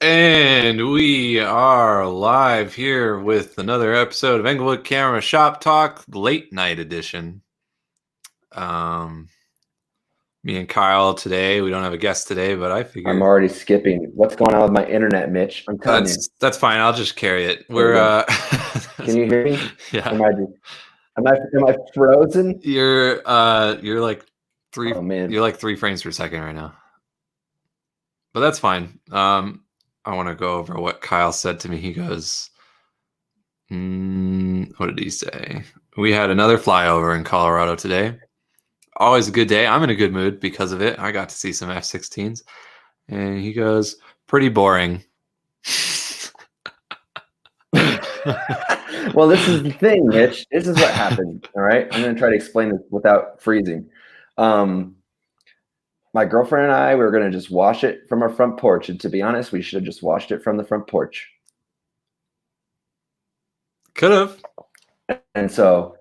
And we are live here with another episode of Englewood Camera Shop Talk, late night edition. Me and Kyle today. We don't have a guest today, but I figured I'm already skipping. What's going on with my internet, Mitch? I'm telling you. that's fine. I'll just carry it. Can you hear me? Yeah. Am I frozen? You're like three. Oh man. You're like 3 frames per second right now. But that's fine. I want to go over what Kyle said to me. He goes, what did he say? We had another flyover in Colorado today. Always a good day. I'm in a good mood because of it. I got to see some F-16s. And he goes, pretty boring. Well, this is the thing, Mitch. This is what happened. All right. I'm going to try to explain this without freezing. My girlfriend and I, we were going to just wash it from our front porch. And to be honest, we should have just washed it from the front porch. Could have. And so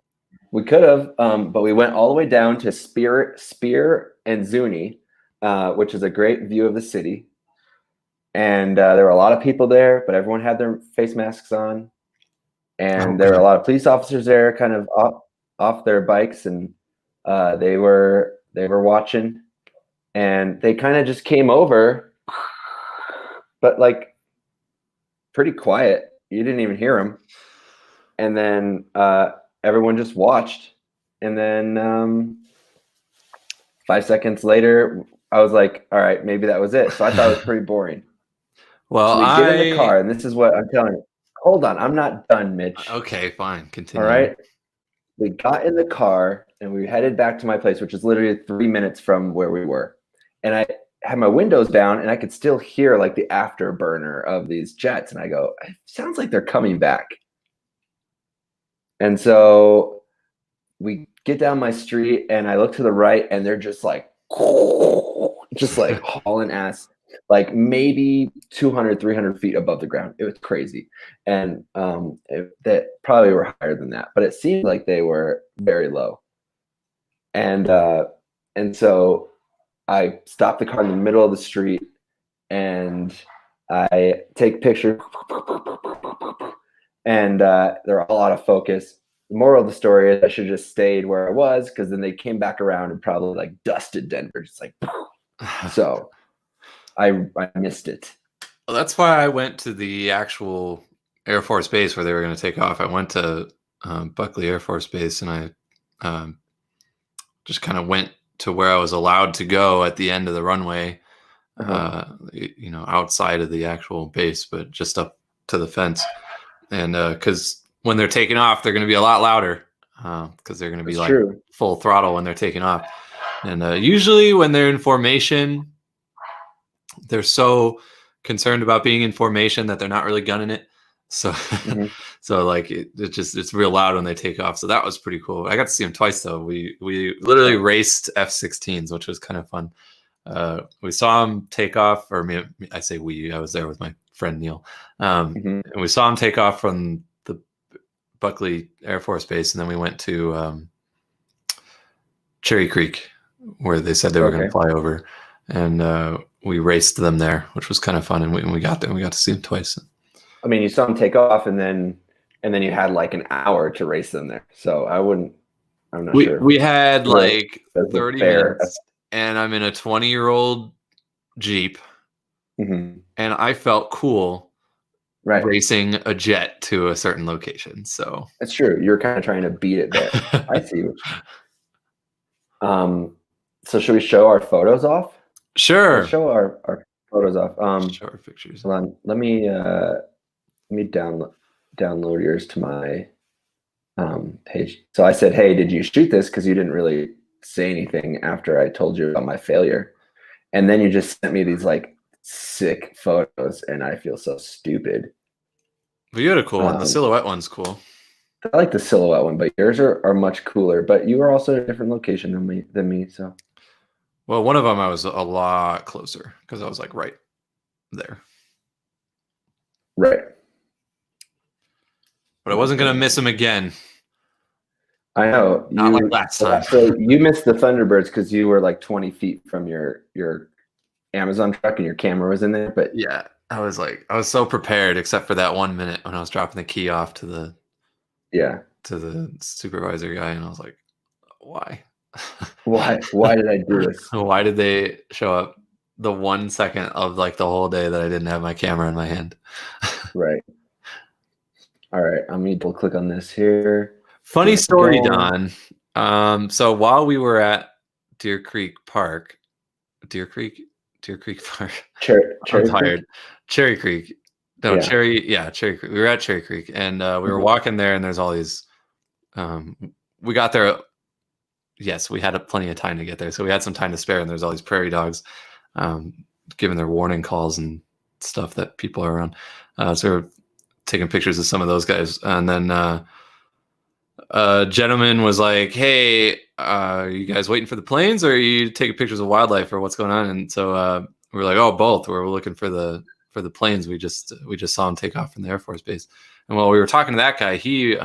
we could have, but we went all the way down to Spear and Zuni, which is a great view of the city. And there were a lot of people there, but everyone had their face masks on. And there were a lot of police officers there, kind of off their bikes, and they were watching. And they kind of just came over, but like pretty quiet. You didn't even hear them. And then everyone just watched. And then 5 seconds later, I was like, all right, maybe that was it. So I thought it was pretty boring. Well, so we get in the car, and this is what I'm telling you. Hold on. I'm not done, Mitch. Okay, fine. Continue. All right. We got in the car, and we headed back to my place, which is literally 3 minutes from where we were. And I had my windows down, and I could still hear like the afterburner of these jets. And I go, it sounds like they're coming back. And so we get down my street, and I look to the right, and they're just like hauling ass, like maybe 200, 300 feet above the ground. It was crazy. And that probably were higher than that, but it seemed like they were very low. And so I stopped the car in the middle of the street, and I take pictures, and they're all out of focus. The moral of the story is I should have just stayed where I was, because then they came back around and probably like dusted Denver. Just like, so I missed it. Well, that's why I went to the actual Air Force Base where they were going to take off. I went to Buckley Air Force Base, and I just kind of went to where I was allowed to go at the end of the runway, outside of the actual base, but just up to the fence. And because when they're taking off, they're going to be a lot louder because they're going to be full throttle when they're taking off. And usually when they're in formation, they're so concerned about being in formation that they're not really gunning it. So, so like it's real loud when they take off. So that was pretty cool. I got to see them twice though. We literally raced F-16s, which was kind of fun. We saw them take off, or I say we. I was there with my friend Neil, and we saw them take off from the Buckley Air Force Base, and then we went to Cherry Creek, where they said they were going to fly over, and we raced them there, which was kind of fun. And when we got there, we got to see them twice. I mean, you saw them take off, and then you had like an hour to race them there. So I'm not sure. We had like 30 minutes, and I'm in a 20-year-old Jeep, and I felt cool racing a jet to a certain location. So that's true. You're kind of trying to beat it there. I see. So should we show our photos off? Sure. Let's show our photos off. Show our pictures. Hold on. Let me download yours to my page. So I said, hey, did you shoot this? Because you didn't really say anything after I told you about my failure. And then you just sent me these like sick photos, and I feel so stupid. But you had a cool one. The silhouette one's cool. I like the silhouette one, but yours are much cooler. But you were also in a different location than me. So, well, one of them I was a lot closer because I was like right there. Right. But I wasn't gonna miss him again. I know. Not like last time. So you missed the Thunderbirds because you were like 20 feet from your Amazon truck and your camera was in there. But yeah, I was so prepared, except for that 1 minute when I was dropping the key off to the supervisor guy, and I was like, why? Why did I do this? Why did they show up the 1 second of like the whole day that I didn't have my camera in my hand? Right. All right. I'm going to click on this here. Funny story, Don. So while we were at Deer Creek Park. I'm tired. Cherry Creek. No, yeah. Cherry Creek. We were at Cherry Creek, and we were walking there, and there's all these. We got there. Yes, we had plenty of time to get there, so we had some time to spare, and there's all these prairie dogs, giving their warning calls and stuff that people are around. So we're taking pictures of some of those guys, and then a gentleman was like, "Hey, are you guys waiting for the planes, or are you taking pictures of wildlife, or what's going on?" And so we were like, "Oh, both. We're looking for the planes. We just saw them take off from the Air Force Base." And while we were talking to that guy, he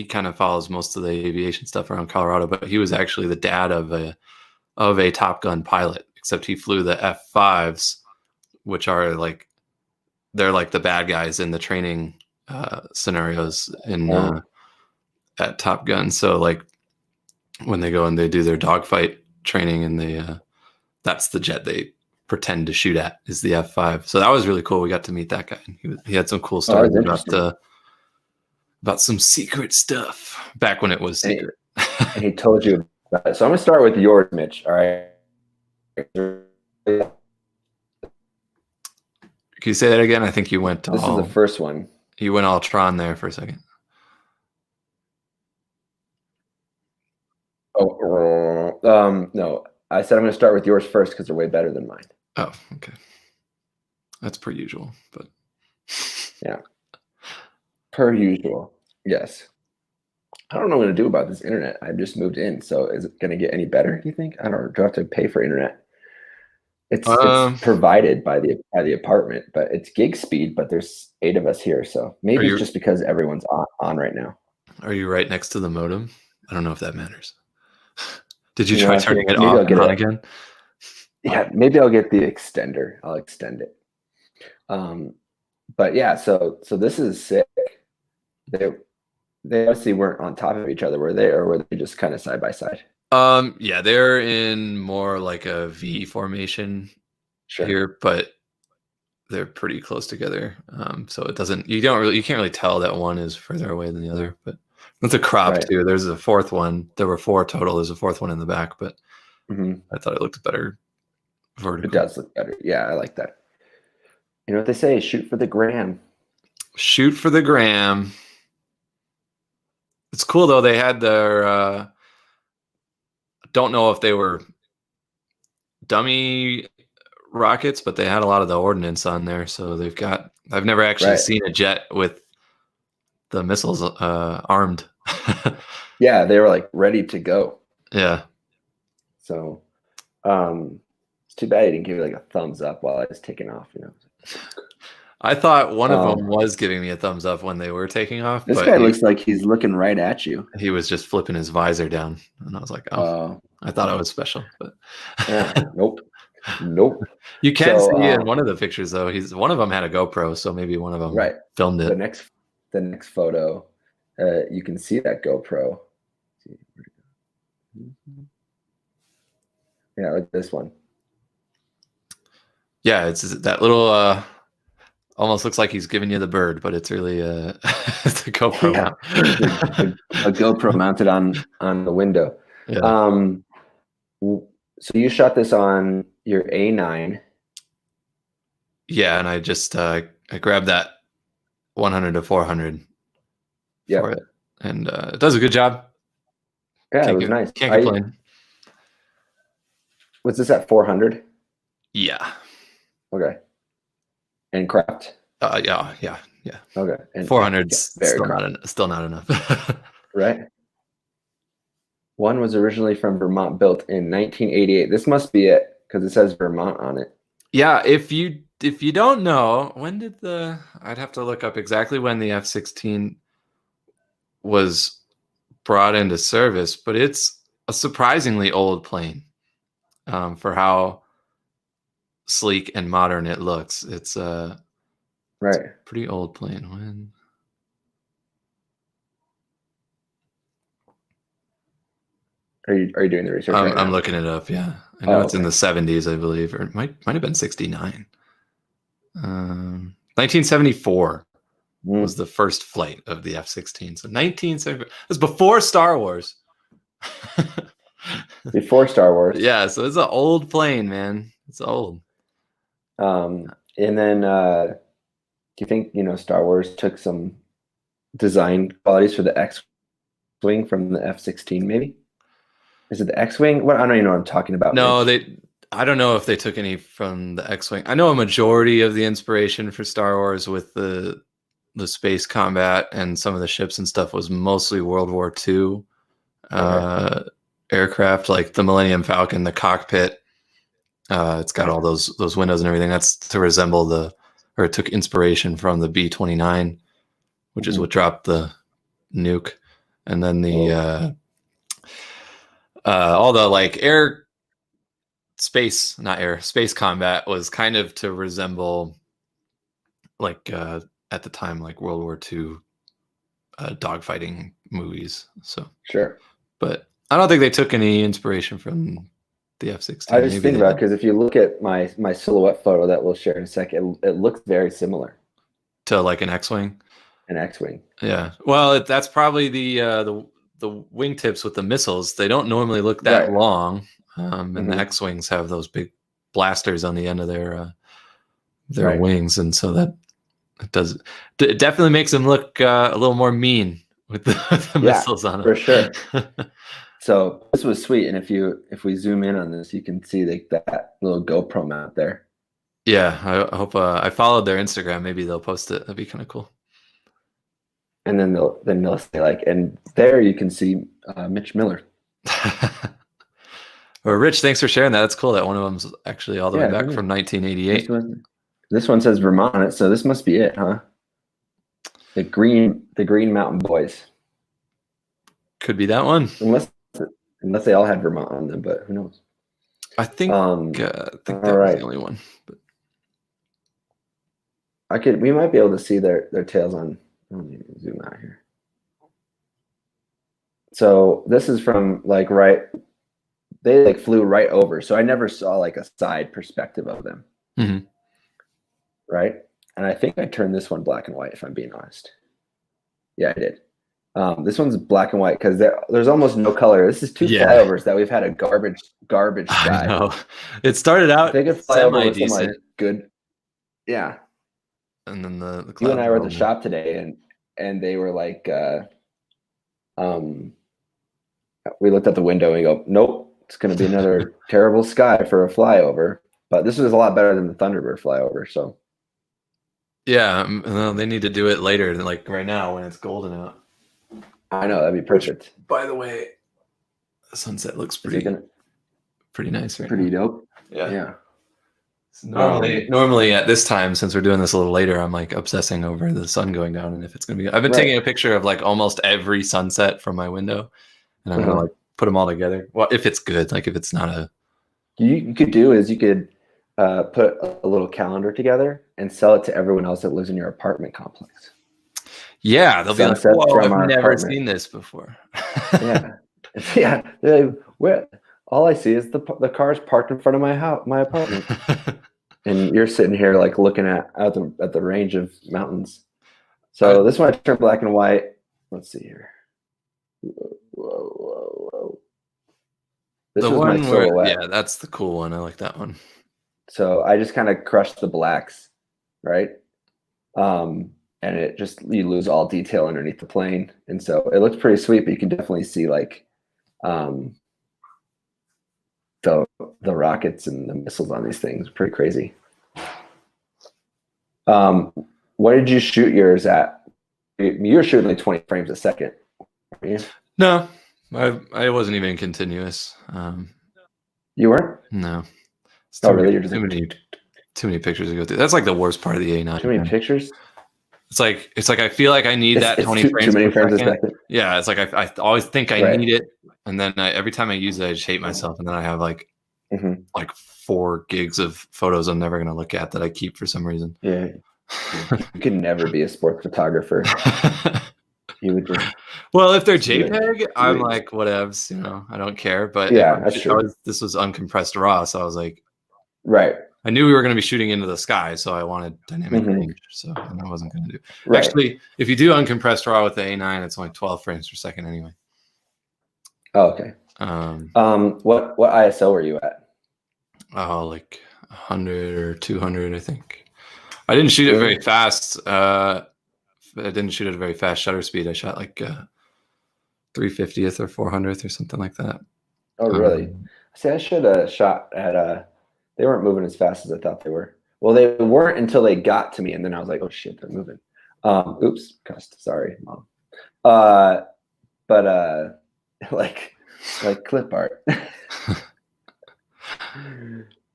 kind of follows most of the aviation stuff around Colorado, but he was actually the dad of a Top Gun pilot, except he flew the F-5s, which are like, they're like the bad guys in the training scenarios at Top Gun. So like when they go and they do their dogfight training, and that's the jet they pretend to shoot at, is the F-5. So that was really cool. We got to meet that guy. He had some cool stories about some secret stuff back when it was secret. And he told you about it. So I'm going to start with yours, Mitch. All right. Can you say that again? I think you went This is the first one. You went all Tron there for a second. No. I said I'm going to start with yours first because they're way better than mine. Oh, okay. That's per usual, but yeah. Per usual, yes. I don't know what to do about this internet. I just moved in, so is it going to get any better, do you think? I don't know. Do I have to pay for internet? It's provided by the apartment, but it's gig speed, but there's 8 of us here, so maybe it's just because everyone's on right now. Are you right next to the modem? I don't know if that matters. Did you try turning it off and on again? Yeah, maybe I'll get the extender. I'll extend it. But yeah, so this is sick. They obviously weren't on top of each other, were they, or were they just kind of side by side? Yeah, they're in more like a V formation here, but they're pretty close together. So it doesn't. You can't really tell that one is further away than the other. But it's a crop too. There's a fourth one. There were 4 total. There's a 4th one in the back, but I thought it looked better vertical. It does look better. Yeah, I like that. You know what they say? Shoot for the gram. Shoot for the gram. It's cool though. They had their. Don't know if they were dummy rockets, but they had a lot of the ordnance on there. So they've got. I've never actually seen a jet with the missiles armed. Yeah, they were like ready to go. Yeah. So, it's too bad he didn't give me like a thumbs up while I was taking off. You know. I thought one of them was giving me a thumbs up when they were taking off. This guy looks like he's looking right at you. He was just flipping his visor down, and I was like, "Oh, I thought I was special." But nope. You can see in one of the pictures though. One of them had a GoPro, so maybe one of them filmed it. The next photo, you can see that GoPro. Yeah, like this one. Yeah, it's that little. Almost looks like he's giving you the bird, but it's really it's a GoPro. Yeah. a GoPro mounted on the window. Yeah. So you shot this on your A9. Yeah, and I just I grabbed that 100 to 400 for it, and it does a good job. Yeah, it was nice. Can't complain. Was this at 400? Yeah. Okay. And cropped. Yeah. Okay. And 400's still not enough. Right. One was originally from Vermont, built in 1988. This must be it because it says Vermont on it. Yeah. If you don't know, when did I'd have to look up exactly when the F-16 was brought into service, but it's a surprisingly old plane for how sleek and modern it looks. It's right. It's a pretty old plane. When are you doing the research right now? I'm looking it up. Yeah, I know it's in the 70s, I believe, or it might have been 69. 1974 was the first flight of the F-16. So 1974. It was before Star Wars. Before Star Wars. Yeah, so it's an old plane, man. It's old. And then do you think, Star Wars took some design qualities for the X-Wing from the F-16 maybe? Is it the X-Wing? What? I don't even know what I'm talking about. No, I don't know if they took any from the X-Wing. I know a majority of the inspiration for Star Wars with the space combat and some of the ships and stuff was mostly World War II aircraft, like the Millennium Falcon, the cockpit. It's got all those windows and everything. That's to resemble it took inspiration from the B-29, which is what dropped the nuke. And then all the like space combat was kind of to resemble like at the time like World War II dogfighting movies. So sure, but I don't think they took any inspiration from the F-16. I just think about because if you look at my silhouette photo that we'll share in a second, it looks very similar to like an X-Wing. An X-Wing. Yeah. Well, that's probably the wingtips with the missiles. They don't normally look that long. And the X-Wings have those big blasters on the end of their wings, and so that it definitely makes them look a little more mean with the missiles on them. For sure. So this was sweet, and if we zoom in on this, you can see that little GoPro mount there. Yeah, I hope I followed their Instagram. Maybe they'll post it. That'd be kind of cool. And then they'll say like, and there you can see Mitch Miller. Well, Rich, thanks for sharing that. That's cool. That one of them's actually all the way back from 1988. This one says Vermont on it, so this must be it, huh? The Green Mountain Boys. Could be that one. Unless they all had Vermont on them, but who knows? I think that was the only one. But we might be able to see their tails on. Let me zoom out here. So this is from like they like flew right over. So I never saw like a side perspective of them. Mm-hmm. Right. And I think I turned this one black and white, if I'm being honest. Yeah, I did. This one's black and white because there's almost no color. This is two flyovers that we've had a garbage sky. I know. It started out semi-decent. Like good. Yeah. And then the you and I were at the shop today and they were like we looked at the window and we go, nope, it's gonna be another terrible sky for a flyover. But this was a lot better than the Thunderbird flyover, so yeah, they need to do it later than like right now when it's golden out. I know, that'd be perfect. By the way, the sunset looks pretty nice right pretty now. Dope. Yeah. So normally at this time, since we're doing this a little later, I'm like obsessing over the sun going down and if it's gonna be. I've been taking a picture of like almost every sunset from my window, and I'm gonna like put them all together. Well, if it's good, like if it's not a. You could put a little calendar together and sell it to everyone else that lives in your apartment complex. Yeah, they'll be like, "Whoa, I've never seen this before." Yeah. Where all I see is the cars parked in front of my apartment, and you're sitting here like looking at the range of mountains. So this one I turned black and white. Let's see here. Whoa. This was my silhouette. Yeah, that's the cool one. I like that one. So I just kind of crushed the blacks, right? And it just, you lose all detail underneath the plane. And so it looks pretty sweet, but you can definitely see like the rockets and the missiles on these things. Pretty crazy. What did you shoot yours at? You were shooting like 20 frames a second. Weren't you? No, I wasn't even continuous. You weren't? No. Oh, really? Too many pictures to go through. That's like the worst part of the A9. Too many pictures? It's like I feel like I need that 20 frames. Too many frames a second. Yeah, it's like I always think I need it, and then every time I use it, I just hate myself, and then I have like 4 gigs of photos I'm never going to look at that I keep for some reason. Yeah. You could never be a sports photographer. You would just. Well, if they're JPEG, I'm like, whatevs, you know, I don't care. But yeah, that's true. This was uncompressed RAW, so I was like, right. I knew we were going to be shooting into the sky, so I wanted dynamic range. So and I wasn't going to do. Right. Actually, if you do uncompressed RAW with the A9, it's only 12 frames per second anyway. Oh, okay. What ISO were you at? Oh, like 100 or 200, I think. I didn't shoot it very fast. I didn't shoot at a very fast shutter speed. I shot like 350th or 400th or something like that. Oh, really? See, I should have shot at they weren't moving as fast as I thought they were. Well, they weren't until they got to me, and then I was like, oh shit, they're moving. Oops, cussed. Sorry, Mom. But like clip art.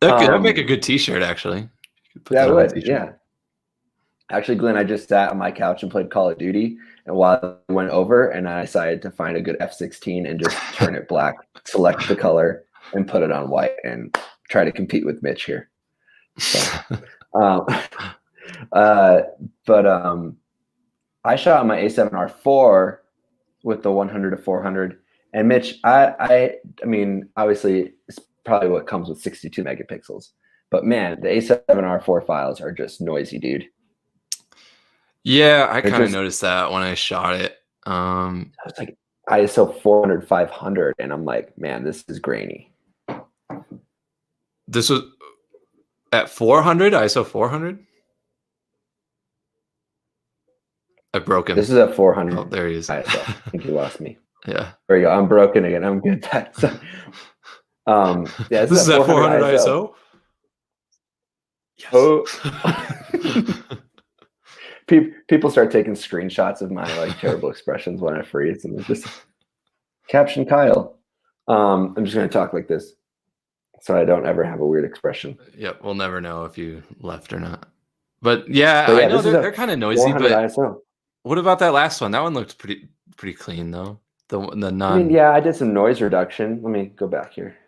That'd make a good t-shirt, actually. That would, yeah. Actually, Glenn, I just sat on my couch and played Call of Duty, and while I went over, and I decided to find a good F-16 and just turn it black, select the color, and put it on white, and try to compete with Mitch here. So, I shot my A7R4 with the 100 to 400, and Mitch, I mean, obviously, it's probably what comes with 62 megapixels, but man, the A7R4 files are just noisy, dude. Yeah, I kind of noticed that when I shot it. I was like ISO 400, 500, and I'm like, man, this is grainy. This was at 400, ISO 400? I broke him. This is at 400. Oh, there he is. ISO. I think you lost me. Yeah. There you go. I'm broken again. I'm good at that. Yeah, this is at 400 ISO? Yes. Oh. People start taking screenshots of my like terrible expressions when I freeze, and just caption Kyle. I'm just going to talk like this, so I don't ever have a weird expression. Yep, we'll never know if you left or not. But yeah, I know they're kind of noisy. But ISO. What about that last one? That one looked pretty clean though. The non. I mean, yeah, I did some noise reduction. Let me go back here.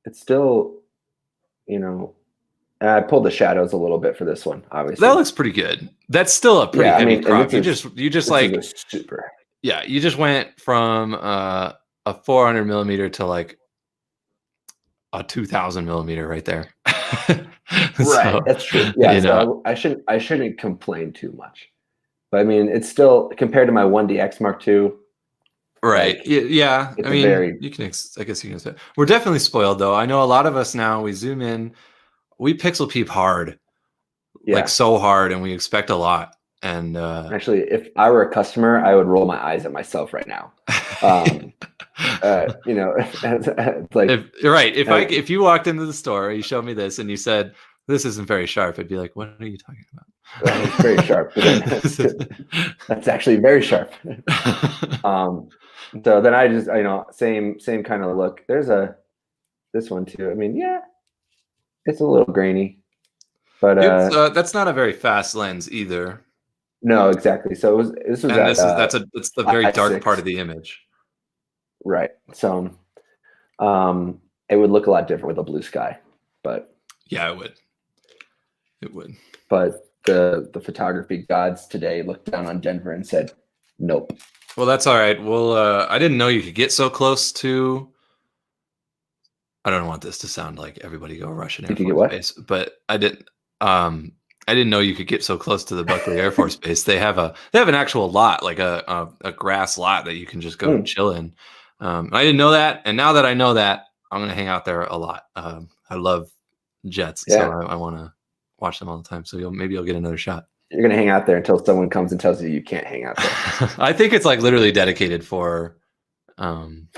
It's still, you know. I pulled the shadows a little bit for this one, obviously. That looks pretty good. That's still a pretty heavy crop. You just like super. Yeah, you just went from a 400 millimeter to like a 2000 millimeter right there. Right, that's true. Yeah, so I shouldn't complain too much, but I mean, it's still compared to my 1DX Mark II. Right. Like, yeah. I mean, you can. I guess you can say we're definitely spoiled though. I know a lot of us now. We zoom in. We pixel peep hard, like so hard, and we expect a lot. And actually, if I were a customer, I would roll my eyes at myself right now. You know, it's like if you walked into the store, you showed me this, and you said this isn't very sharp, I'd be like, what are you talking about? Well, it's very sharp. That's actually very sharp. So then I just, same kind of look. There's this one too. I mean, yeah. It's a little grainy, but that's not a very fast lens either. No, exactly. So it's the very dark part of the image, right? So, it would look a lot different with a blue sky, but yeah, it would. But the photography gods today looked down on Denver and said, "Nope." Well, that's all right. Well, I didn't know you could get so close to. I don't want this to sound like everybody go Russian Air Force Base, but I didn't know you could get so close to the Buckley Air Force Base. They have an actual lot, like a grass lot that you can just go and chill in. I didn't know that, and now that I know that, I'm gonna hang out there a lot. I love jets, so I want to watch them all the time. So maybe you'll get another shot. You're gonna hang out there until someone comes and tells you can't hang out there. I think it's like literally dedicated for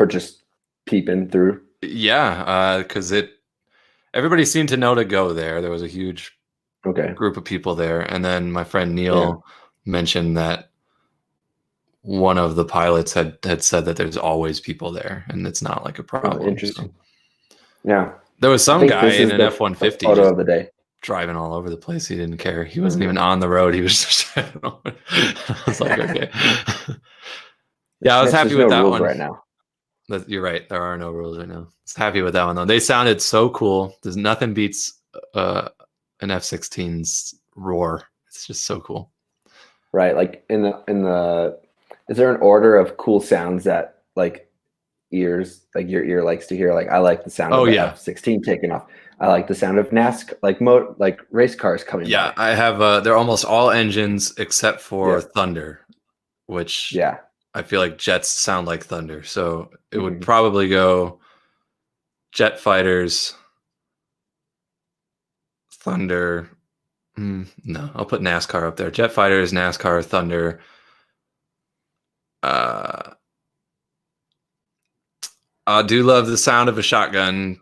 just peeping through. Yeah, because everybody seemed to know to go there. There was a huge group of people there, and then my friend Neil mentioned that one of the pilots had said that there's always people there, and it's not like a problem. Oh, interesting. So. Yeah, there was some guy in an F-150 photo of the day driving all over the place. He didn't care. He wasn't even on the road. He was just driving over. I was like, okay. Yeah, I was happy with that one right now. You're right. There are no rules right now. Just happy with that one though. They sounded so cool. There's nothing beats an F-16's roar. It's just so cool. Right. Like in the is there an order of cool sounds that like ears, like your ear likes to hear? Like I like the sound of the F-16 taking off. I like the sound of NASCAR, like race cars coming by. I have they're almost all engines except for Thunder, which I feel like jets sound like thunder. So it would probably go jet fighters, Thunder. No, I'll put NASCAR up there. Jet fighters, NASCAR, Thunder. I do love the sound of a shotgun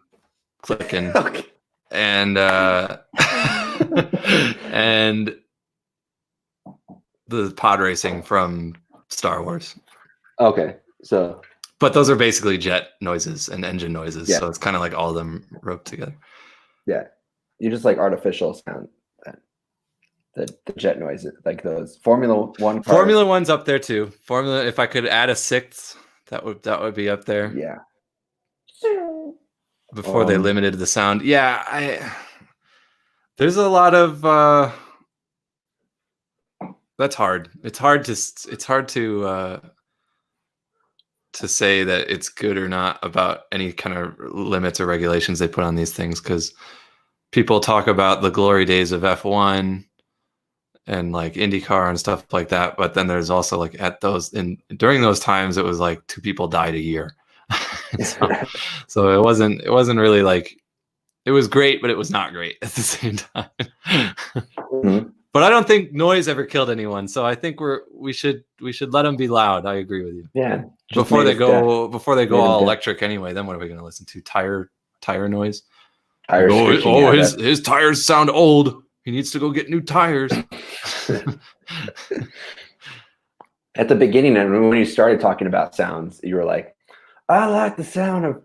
clicking. Okay. And and the pod racing from Star Wars. Okay. So but those are basically jet noises and engine noises. Yeah. So it's kind of like all of them roped together. Yeah. You just like artificial sound. The jet noises, like those Formula One cars. Formula One's up there too. Formula, if I could add a sixth, that would be up there. Yeah. Before they limited the sound. Yeah, there's a lot of that's hard. It's hard to say that it's good or not about any kind of limits or regulations they put on these things, because people talk about the glory days of F1 and like IndyCar and stuff like that, but then there's also like during those times it was like 2 people died a year. so it wasn't really like, it was great, but it was not great at the same time. But I don't think noise ever killed anyone, so I think we should let them be loud. I agree with you. Yeah. Before they go all electric anyway, then what are we going to listen to? Tire noise. His tires sound old. He needs to go get new tires. At the beginning, and when you started talking about sounds, you were like, I like the sound of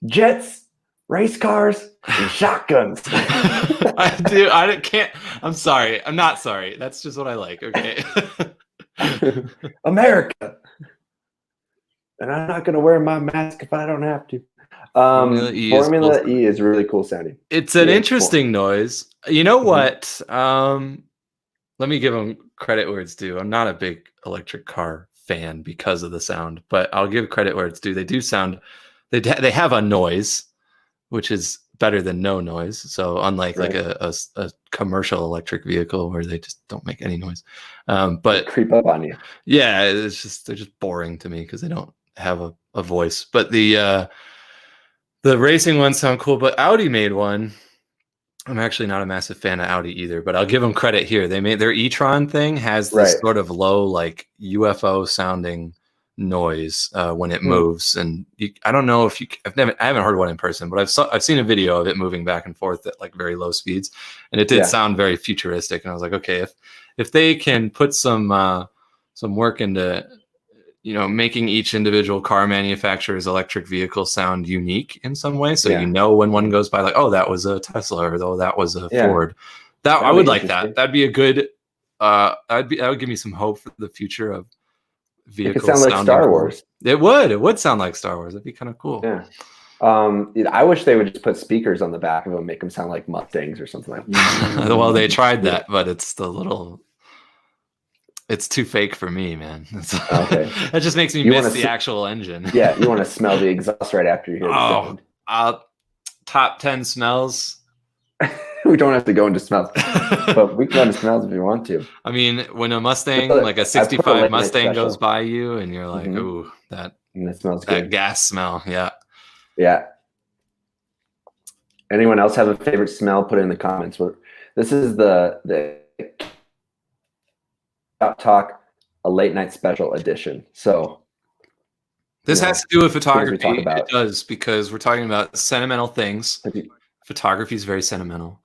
jets, race cars, and shotguns. I do. I can't. I'm sorry. I'm not sorry. That's just what I like. Okay. America. And I'm not going to wear my mask if I don't have to. Formula E is really cool sounding. It's an interesting noise. You know what? Let me give them credit where it's due. I'm not a big electric car fan because of the sound, but I'll give credit where it's due. They do sound. They have a noise, which is better than no noise. So unlike like a commercial electric vehicle where they just don't make any noise, but they creep up on you. Yeah, they're just boring to me because they don't have a voice. But the racing ones sound cool. But Audi made one. I'm actually not a massive fan of Audi either, but I'll give them credit here. They made their e-tron thing has this sort of low, like UFO sounding noise when it moves, and I don't know if I haven't heard one in person, but I've seen a video of it moving back and forth at like very low speeds, and it did sound very futuristic. And I was like, okay, if they can put some work into making each individual car manufacturer's electric vehicle sound unique in some way, so when one goes by, like, oh, that was a Tesla, or though that was a Ford. I would like that. That'd be a good. That would give me some hope for the future of vehicles. It could sound like Star Wars. It would sound like Star Wars. That'd be kind of cool. Yeah. I wish they would just put speakers on the back of them, make them sound like Mustangs or something like that. Well, they tried that, but it's too fake for me, man. Okay. That just makes me miss the actual engine. Yeah, you want to smell the exhaust right after you hear the sound. Top 10 smells. We don't have to go into smells, but we can go into smells if you want to. I mean, when a Mustang, like a 65 Mustang goes by you and you're like, ooh, that smells good. That gas smell. Yeah. Yeah. Anyone else have a favorite smell? Put it in the comments. This is the Talk, a late night special edition. So this has to do with photography. It does, because we're talking about sentimental things. Photography is very sentimental.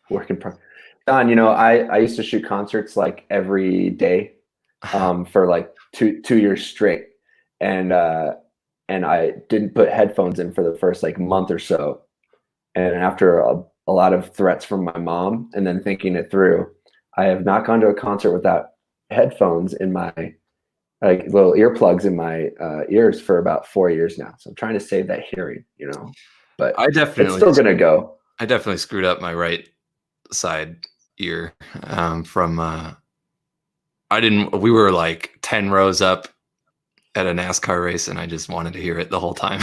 Work in progress. Don, I used to shoot concerts like every day for like two years straight, and I didn't put headphones in for the first like month or so, and after a lot of threats from my mom and then thinking it through, I have not gone to a concert without headphones in my like little earplugs in my ears for about 4 years now. So I'm trying to save that hearing, but it's still going to go. I definitely screwed up my right side ear we were like 10 rows up at a NASCAR race and I just wanted to hear it the whole time.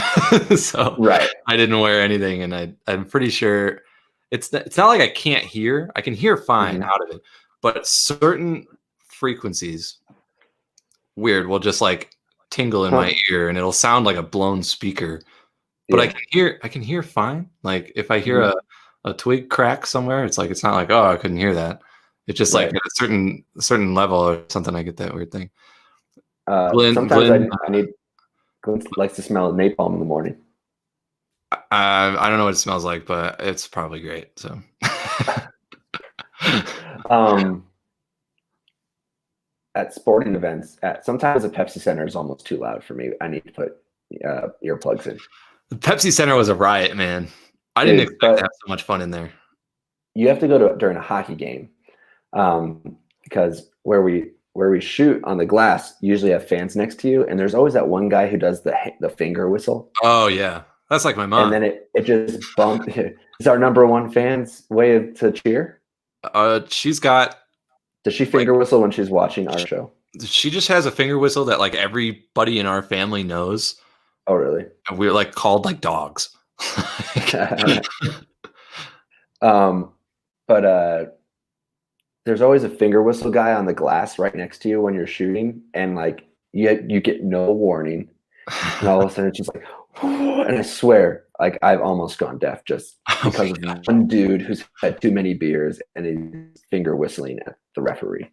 So right. I didn't wear anything, and I'm pretty sure it's not like I can't hear. I can hear fine out of it, but certain frequencies will just like tingle in my ear and it'll sound like a blown speaker. But I can hear fine. Like if I hear a twig crack somewhere, it's like, it's not like, oh, I couldn't hear that. It's just like at a certain level or something, I get that weird thing. Sometimes Glenn likes to smell napalm in the morning. I don't know what it smells like, but it's probably great. So, at sporting events, sometimes the Pepsi Center is almost too loud for me. I need to put earplugs in. The Pepsi Center was a riot, man. I didn't expect to have so much fun in there. You have to go during a hockey game, because where we shoot on the glass, you usually have fans next to you, and there's always that one guy who does the finger whistle. Oh yeah, that's like my mom. And then it just bumps. It's our number one fan's way to cheer. She's got. Does she finger whistle when she's watching our show? She just has a finger whistle that like everybody in our family knows. Oh really? And we're like called like dogs. But there's always a finger whistle guy on the glass right next to you when you're shooting, and like you get no warning, and all of a sudden it's just like, and I swear, like I've almost gone deaf just because of one dude who's had too many beers and is finger whistling at the referee.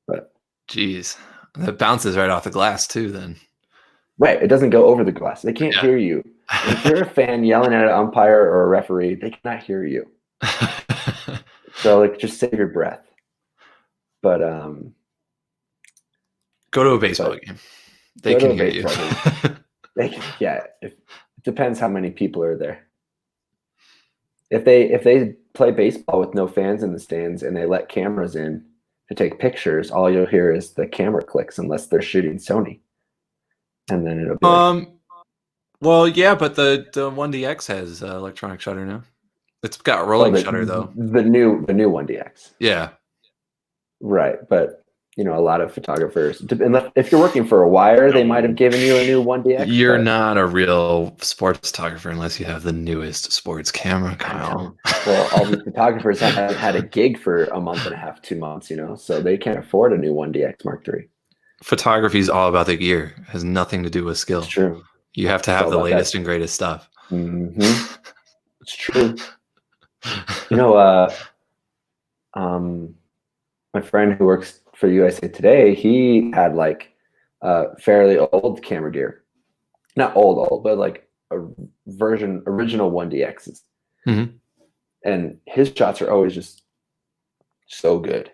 But jeez, that bounces right off the glass too. Then right, it doesn't go over the glass. They can't hear you. If you're a fan yelling at an umpire or a referee, they cannot hear you. So like, just save your breath. But go to a baseball game. They can hear you. It depends how many people are there. If they play baseball with no fans in the stands and they let cameras in to take pictures, all you'll hear is the camera clicks unless they're shooting Sony, and then it'll be well, yeah, but the 1DX has electronic shutter now. It's got rolling shutter though. The new 1DX. Yeah. Right, but a lot of photographers, if you're working for a wire, they might have given you a new 1DX. You're not a real sports photographer unless you have the newest sports camera, Kyle. Well, all these photographers have had a gig for a month and a half, 2 months, so they can't afford a new 1DX Mark III. Photography is all about the gear. It has nothing to do with skill. It's true. You have to have the latest and greatest stuff. Mm-hmm. It's true. My friend who works for USA Today, he had like fairly old camera gear. Not old, but like a original 1DXs. Mm-hmm. And his shots are always just so good.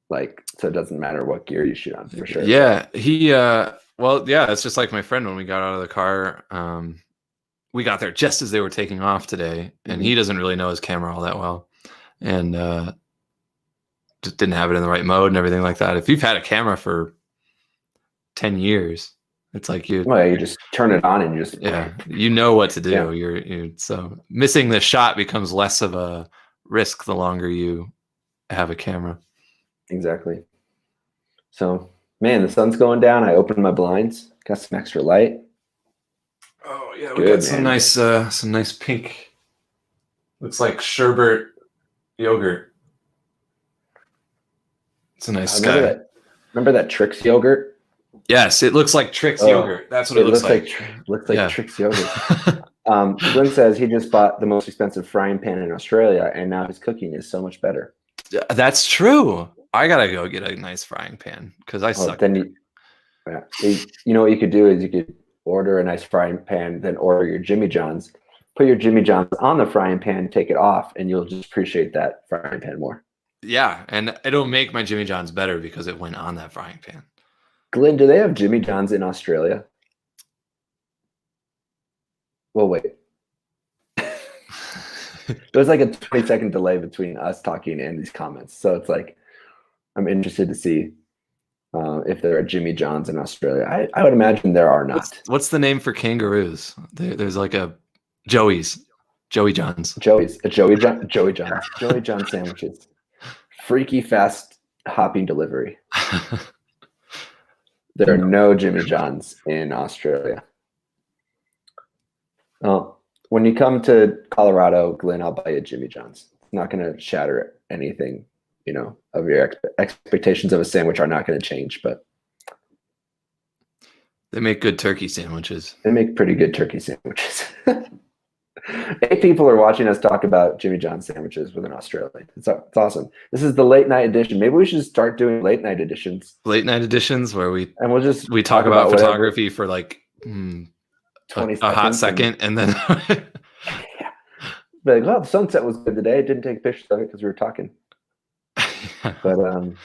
Like, so it doesn't matter what gear you shoot on, for sure. Yeah. It's just like my friend when we got out of the car. We got there just as they were taking off today, and he doesn't really know his camera all that well. And just didn't have it in the right mode and everything like that. If you've had a camera for 10 years, it's like you just turn it on and you just you know what to do. Yeah. So missing the shot becomes less of a risk the longer you have a camera. Exactly. So, man, the sun's going down. I opened my blinds, got some extra light. Oh yeah, we got some nice pink. Looks like sherbet yogurt. It's a nice sky. Remember that Trix yogurt? Yes, it looks like Trix yogurt. That's what it looks like. Looks like Trix yogurt. Glenn says he just bought the most expensive frying pan in Australia, and now his cooking is so much better. That's true. I gotta go get a nice frying pan because I suck. Then what you could do is you could order a nice frying pan, then order your Jimmy John's. Put your Jimmy John's on the frying pan, take it off, and you'll just appreciate that frying pan more. Yeah, and it'll make my Jimmy John's better because it went on that frying pan. Glenn, do they have Jimmy John's in Australia? Well, wait. There's like a 20-second delay between us talking and these comments. So it's like, I'm interested to see if there are Jimmy Johns in Australia. I would imagine there are not. What's the name for kangaroos? There's like a Joey Johns. Joey John sandwiches. Freaky fast hopping delivery. There are no Jimmy Johns in Australia. Oh, when you come to Colorado, Glenn, I'll buy you Jimmy John's. It's not going to shatter anything, of your expectations of a sandwich are not going to change, but they make good turkey sandwiches. They make pretty good turkey sandwiches. 8 people are watching us talk about Jimmy John's sandwiches within Australia. It's awesome. This is the late night edition. Maybe we should start doing late night editions. Late night editions where we talk about photography for like 20 a hot second and then like, well, the sunset was good today. I didn't take pictures of it because we were talking. But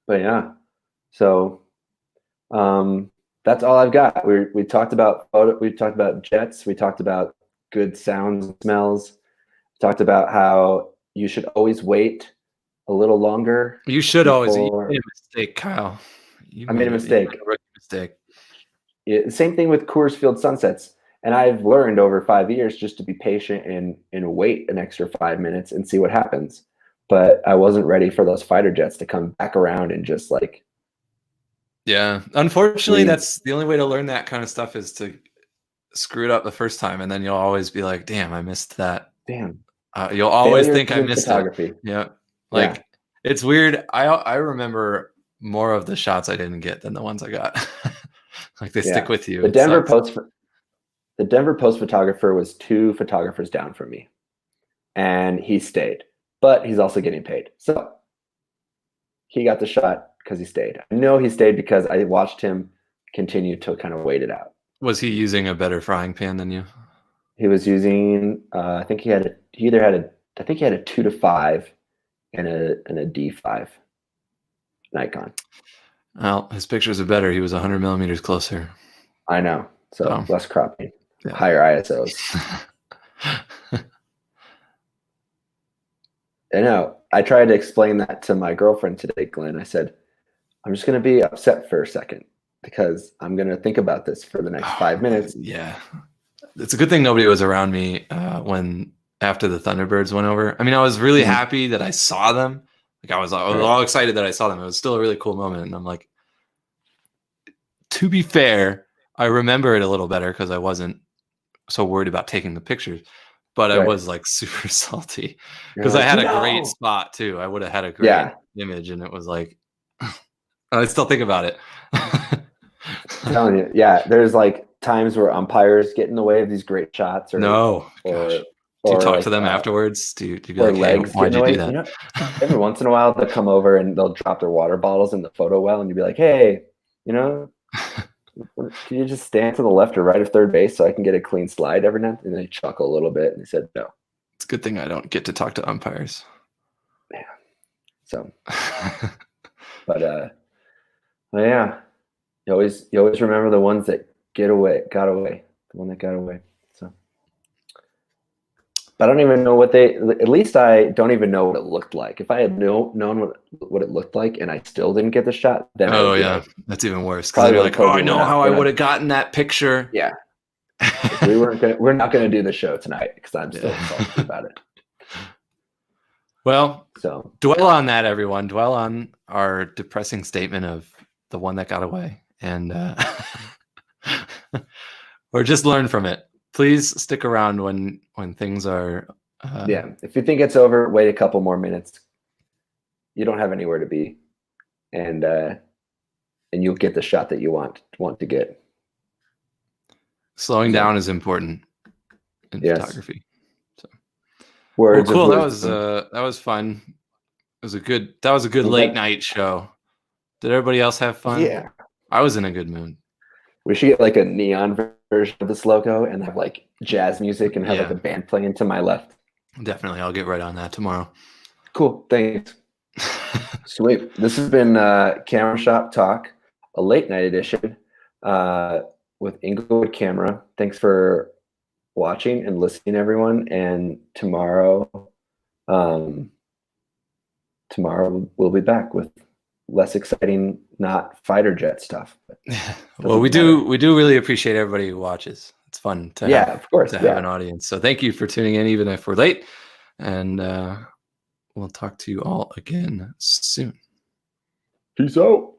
yeah. So that's all I've got. We talked about we talked about jets. We talked about good sounds and smells. We talked about how you should always wait a little longer. You should always. You made a mistake, Kyle. I made a mistake. Yeah, same thing with Coors Field sunsets. And I've learned over 5 years just to be patient and wait an extra 5 minutes and see what happens. But I wasn't ready for those fighter jets to come back around and just like. Yeah, unfortunately, that's the only way to learn that kind of stuff is to screw it up the first time, and then you'll always be like, "Damn, I missed that." Damn, you'll always think I missed it. Yeah, it's weird. I remember more of the shots I didn't get than the ones I got. Like they stick with you. The Denver Post photographer was 2 photographers down from me, and he stayed, but he's also getting paid, so he got the shot. Because he stayed. I know he stayed because I watched him continue to kind of wait it out. Was he using a better frying pan than you? He was using. I think he had a 2-5 and a D5 Nikon. Well, his pictures are better. He was 100 millimeters closer. I know. So less cropping, higher ISOs. I know. I tried to explain that to my girlfriend today, Glenn. I said, I'm just going to be upset for a second because I'm going to think about this for the next 5 minutes. Yeah. It's a good thing nobody was around me after the Thunderbirds went over. I mean, I was really happy that I saw them. Like I was all excited that I saw them. It was still a really cool moment. And I'm like, to be fair, I remember it a little better because I wasn't so worried about taking the pictures. But I was like super salty because I had a great spot too. I would have had a great image, and it was like, I still think about it. I'm telling you, there's like times where umpires get in the way of these great shots. Or do you talk to them afterwards? Do you be like, hey, why'd you do that? Every once in a while, they'll come over and they'll drop their water bottles in the photo well, and you'll be like, hey, can you just stand to the left or right of third base so I can get a clean slide every now and then? And they chuckle a little bit and they said no. It's a good thing I don't get to talk to umpires. Yeah. So, but yeah, you always remember the ones that got away, the one that got away. So, but I don't even know at least I don't even know what it looked like. If I had known what it looked like and I still didn't get the shot, then that's even worse. Because you're like, I know how I would have gotten that picture. Yeah. We're not gonna do the show tonight because I'm still salty about it. Well, so dwell on that, everyone. Dwell on our depressing statement of the one that got away, and or just learn from it. Please stick around when things are. If you think it's over, wait a couple more minutes. You don't have anywhere to be, and you'll get the shot that you want to get. Slowing down is important in photography. So, words. Well, cool. That was fun. That was a good late night show. Did everybody else have fun? Yeah, I was in a good mood. We should get like a neon version of this logo and have like jazz music and have like a band playing to my left. Definitely, I'll get right on that tomorrow. Cool. Thanks. Sweet. This has been Camera Shop Talk, a late night edition. With Inglewood Camera. Thanks for watching and listening, everyone. And tomorrow we'll be back with less exciting, not fighter jet stuff. Well, we do really appreciate everybody who watches. It's fun to have, of course, have an audience. So thank you for tuning in, even if we're late. And we'll talk to you all again soon. Peace out.